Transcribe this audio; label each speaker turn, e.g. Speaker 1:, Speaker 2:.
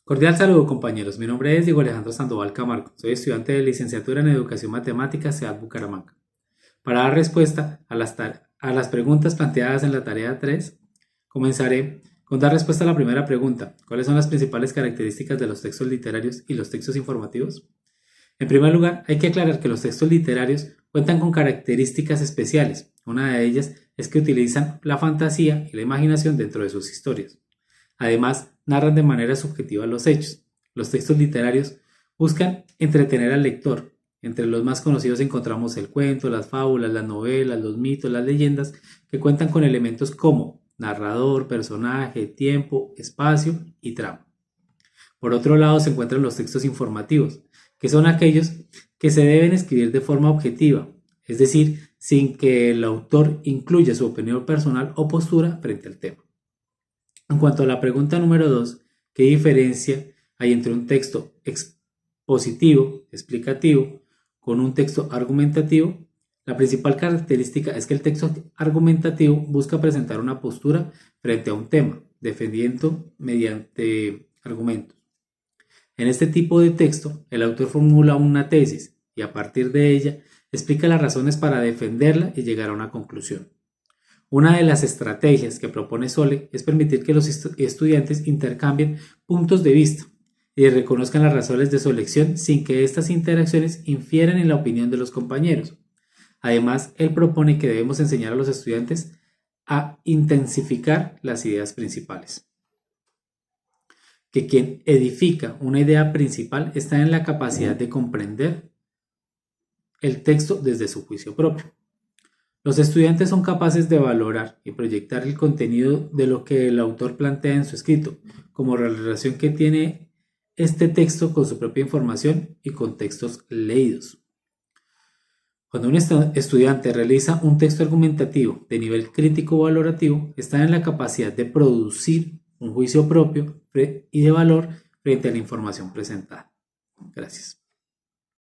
Speaker 1: Cordial saludo, compañeros. Mi nombre es Diego Alejandro Sandoval Camargo. Soy estudiante de licenciatura en Educación Matemática, CEAD Bucaramanga. Para dar respuesta a las preguntas planteadas en la tarea 3, comenzaré con dar respuesta a la primera pregunta. ¿Cuáles son las principales características de los textos literarios y los textos informativos? En primer lugar, hay que aclarar que los textos literarios cuentan con características especiales. Una de ellas es que utilizan la fantasía y la imaginación dentro de sus historias. Además, narran de manera subjetiva los hechos. Los textos literarios buscan entretener al lector. Entre los más conocidos encontramos el cuento, las fábulas, las novelas, los mitos, las leyendas, que cuentan con elementos como narrador, personaje, tiempo, espacio y trama. Por otro lado, se encuentran los textos informativos, que son aquellos que se deben escribir de forma objetiva, es decir, sin que el autor incluya su opinión personal o postura frente al tema. En cuanto a la pregunta número 2, ¿qué diferencia hay entre un texto expositivo, explicativo, con un texto argumentativo? La principal característica es que el texto argumentativo busca presentar una postura frente a un tema, defendiendo mediante argumentos. En este tipo de texto, el autor formula una tesis y a partir de ella explica las razones para defenderla y llegar a una conclusión. Una de las estrategias que propone Sole es permitir que los estudiantes intercambien puntos de vista y reconozcan las razones de su elección sin que estas interacciones infieran en la opinión de los compañeros. Además, él propone que debemos enseñar a los estudiantes a intensificar las ideas principales. Que quien edifica una idea principal está en la capacidad de comprender el texto desde su juicio propio. Los estudiantes son capaces de valorar y proyectar el contenido de lo que el autor plantea en su escrito, como la relación que tiene este texto con su propia información y con textos leídos. Cuando un estudiante realiza un texto argumentativo de nivel crítico o valorativo, está en la capacidad de producir un juicio propio y de valor frente a la información presentada. Gracias.